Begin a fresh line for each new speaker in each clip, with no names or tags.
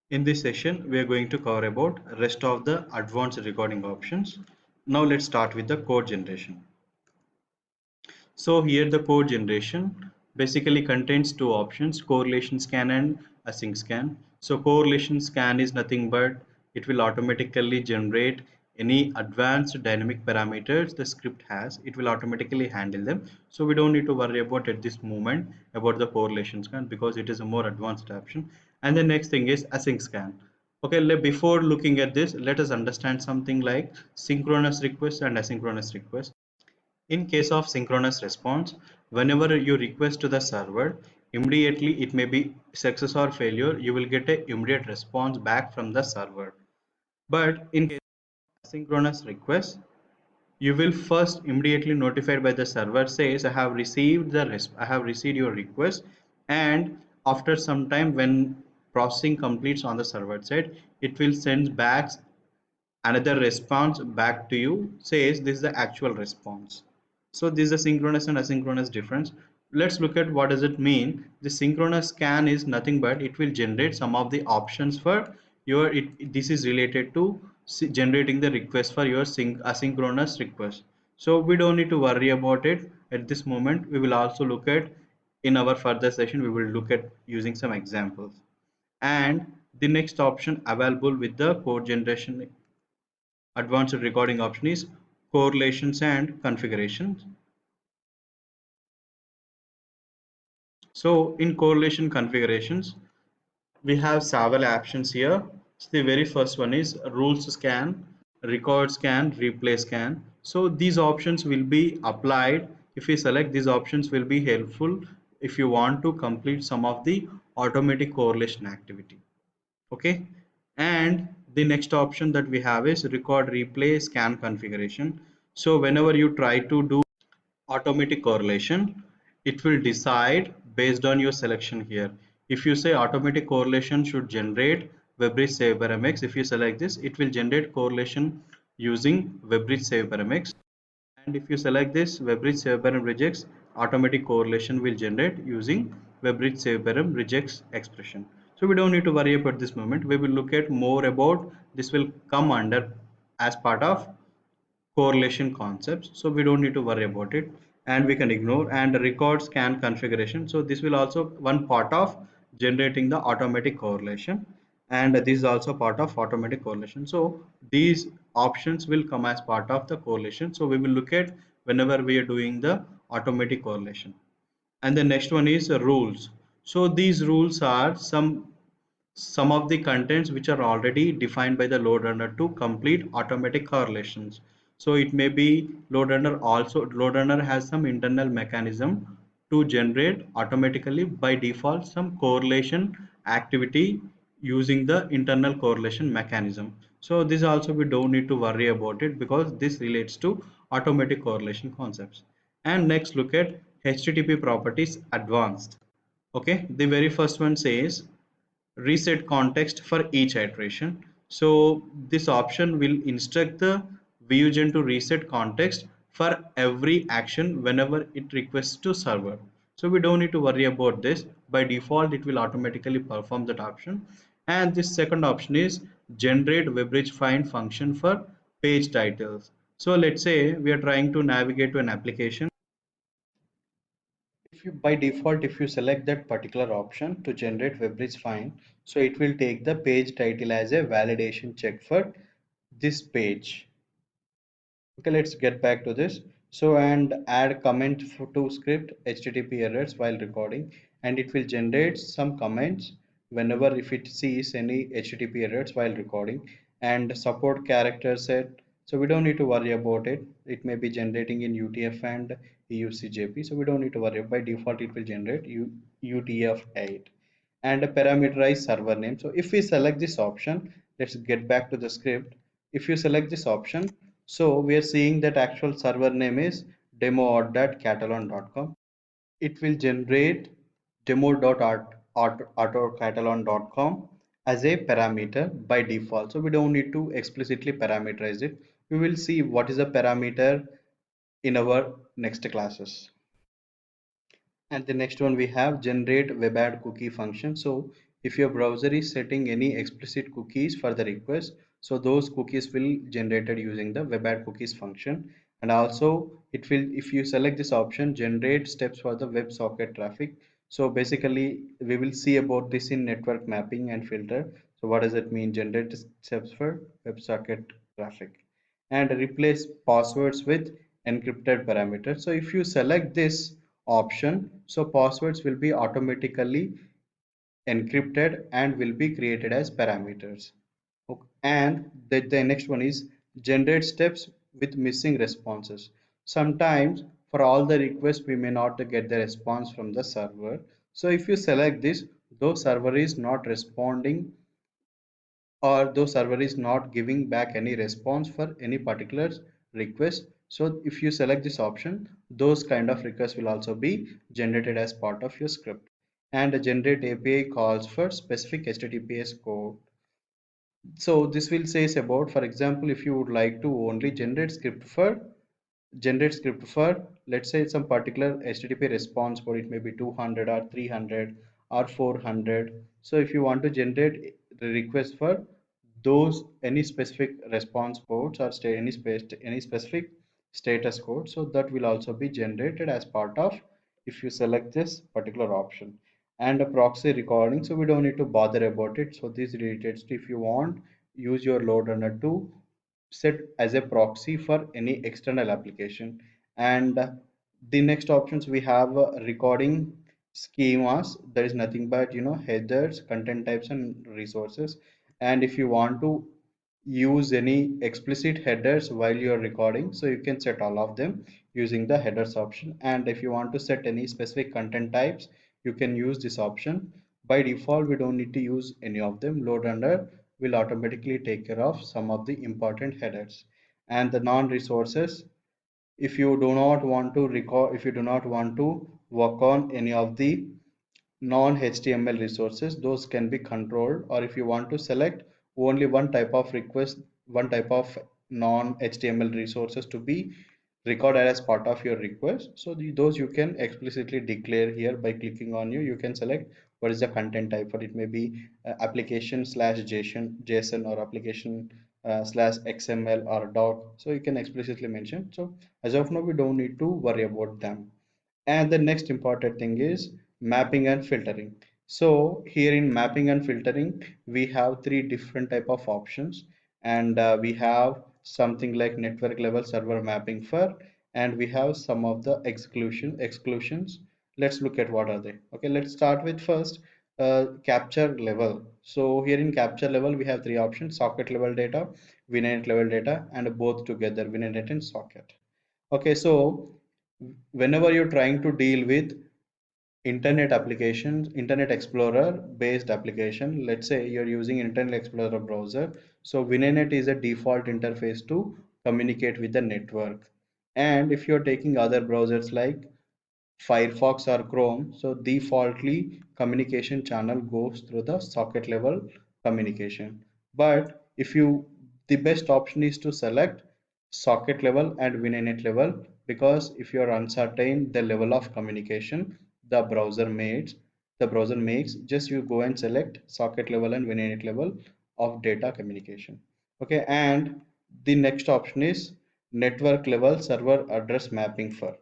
In this session, we are going to cover about rest of the advanced recording options. Now let's start with the code generation. So here the code generation basically contains two options, correlation scan and async scan. So correlation scan is nothing but it will automatically generate any advanced dynamic parameters the script has. It will automatically handle them. So we don't need to worry about at this moment about the correlation scan because it is a more advanced option. And the next thing is async scan. Okay, before looking at this, let us understand something like synchronous request and asynchronous request. In case of synchronous response, whenever you request to the server, immediately it may be success or failure, you will get a immediate response back from the server. But in case of asynchronous request, you will first immediately notified by the server says I have received your request, and after some time when processing completes on the server side, it will send back another response back to you says this is the actual response. So this is the synchronous and asynchronous difference. Let's look at what does it mean. The synchronous scan is nothing but it will generate some of the options for your this is related to generating the request for your asynchronous request. So we don't need to worry about it at this moment. We will also look at in our further session we will look at using some examples. And the next option available with the code generation advanced recording option is correlations and configurations. So in correlation configurations, we have several options here. So the very first one is rules scan, record scan, replay scan. So these options will be applied. If we select these options will be helpful if you want to complete some of the automatic correlation activity. Okay, and the next option that we have is record replay scan configuration. So whenever you try to do automatic correlation, it will decide based on your selection here. If you say automatic correlation should generate WebRich Save Paramex, if you select this, it will generate correlation using WebRich Save Paramex. And if you select this WebRich Save Param rejects, automatic correlation will generate using WebRich Save Param rejects expression. So we don't need to worry about this moment. We will look at more about this will come under as part of correlation concepts, so we don't need to worry about it and we can ignore. And record scan configuration, so this will also one part of generating the automatic correlation, and this is also part of automatic correlation. So these options will come as part of the correlation, so we will look at whenever we are doing the automatic correlation. And the next one is rules. So these rules are some of the contents which are already defined by the load runner to complete automatic correlations. So it may be load runner has some internal mechanism to generate automatically by default some correlation activity using the internal correlation mechanism. So this also we don't need to worry about it because this relates to automatic correlation concepts. And next look at HTTP properties advanced. Okay, the very first one says reset context for each iteration. So this option will instruct the Vuegen to reset context for every action whenever it requests to server. So we don't need to worry about this. By default, it will automatically perform that option. And this second option is generate WebRich find function for page titles. So let's say we are trying to navigate to an application. If you by default, if you select that particular option to generate WebRich find, so it will take the page title as a validation check for this page. Okay, let's get back to this. So and add comment to script HTTP errors while recording, and it will generate some comments whenever if it sees any HTTP errors while recording. And support character set, so we don't need to worry about it. It may be generating in UTF and EUCJP, so we don't need to worry. By default it will generate UTF-8 and a parameterized server name. So if we select this option, let's get back to the script. If you select this option, so we are seeing that actual server name is demo.catalan.com. It will generate demo.autocatalon.com as a parameter by default. So we don't need to explicitly parameterize it. We will see what is a parameter in our next classes. And the next one we have generate web add cookie function. So if your browser is setting any explicit cookies for the request, so those cookies will generated using the web cookies function. And also it will, if you select this option, generate steps for the WebSocket traffic. So basically we will see about this in network mapping and filter. So what does it mean, generate steps for WebSocket traffic? And replace passwords with encrypted parameters. So if you select this option, so passwords will be automatically encrypted and will be created as parameters. And the next one is generate steps with missing responses. Sometimes for all the requests we may not get the response from the server. So if you select this, though server is not responding, or though server is not giving back any response for any particular request, so if you select this option, those kind of requests will also be generated as part of your script. And generate API calls for specific HTTPS code. So this will says about, for example, if you would like to only generate script for, let's say, some particular HTTP response for it may be 200 or 300 or 400. So if you want to generate the request for those any specific response codes or any specific status code, so that will also be generated as part of, if you select this particular option. And a proxy recording, so we don't need to bother about it. So this related to, if you want, use your load runner to set as a proxy for any external application. And the next options we have recording schemas. There is nothing but headers, content types, and resources. And if you want to use any explicit headers while you are recording, so you can set all of them using the headers option. And if you want to set any specific content types, you can use this option. By default we don't need to use any of them. Load runner will automatically take care of some of the important headers. And the non-resources, if you do not want to record, if you do not want to work on any of the non-HTML resources, those can be controlled. Or if you want to select only one type of request, one type of non-HTML resources to be recorded as part of your request, so those you can explicitly declare here by clicking on you can select what is the content type for it. May be application slash JSON or application slash XML or doc, so you can explicitly mention. So as of now we don't need to worry about them. And the next important thing is mapping and filtering. So here in mapping and filtering we have three different type of options. And we have something like network level server mapping for, and we have some of the exclusions. Let's look at what are they. Okay, let's start with first capture level. So here in capture level we have three options: socket level data, VNet level data, and both together, VNet and socket. Okay, so whenever you're trying to deal with internet applications, Internet Explorer based application, let's say you're using Internet Explorer browser, so VNet is a default interface to communicate with the network. And if you're taking other browsers like Firefox or Chrome, so defaultly communication channel goes through the socket level communication. But if you, the best option is to select socket level and VNet level, because if you are uncertain the level of communication the browser makes, just you go and select socket level and VNet level of data communication. Okay, and the next option is network level server address mapping for.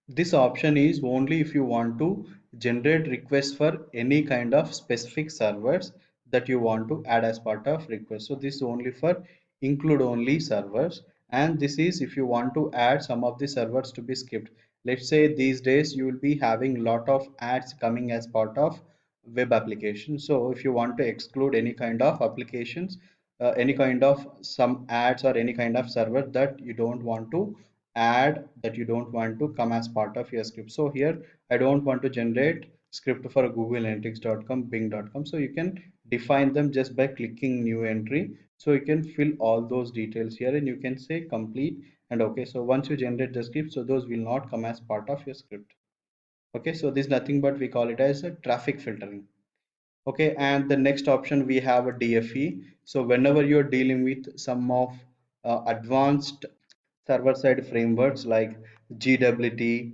This option is only if you want to generate requests for any kind of specific servers that you want to add as part of request. So this is only for include only servers, and this is if you want to add some of the servers to be skipped. Let's say these days you will be having lot of ads coming as part of web application. So if you want to exclude any kind of applications, any kind of some ads or any kind of server that you don't want to add, that you don't want to come as part of your script. So here I don't want to generate script for Google Analytics.com, Bing.com. So you can define them just by clicking new entry. So you can fill all those details here and you can say complete and okay. So once you generate the script, so those will not come as part of your script. Okay, so this is nothing but we call it as a traffic filtering. Okay, and the next option we have a DFE. So whenever you're dealing with some of advanced server side frameworks like GWT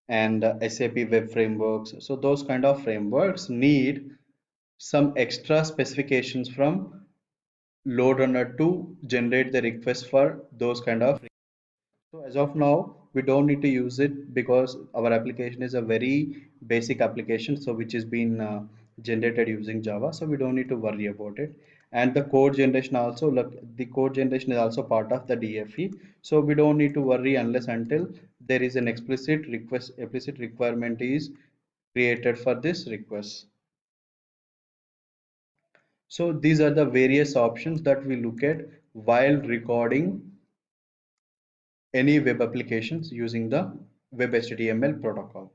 and SAP web frameworks. So those kind of frameworks need some extra specifications from load runner to generate the request for those kind of. So as of now, we don't need to use it because our application is a very basic application, so which is being generated using Java. So we don't need to worry about it. And the code generation also, look, the code generation is also part of the DFE. So we don't need to worry unless until there is an explicit requirement is created for this request. So these are the various options that we look at while recording any web applications using the web HTML protocol.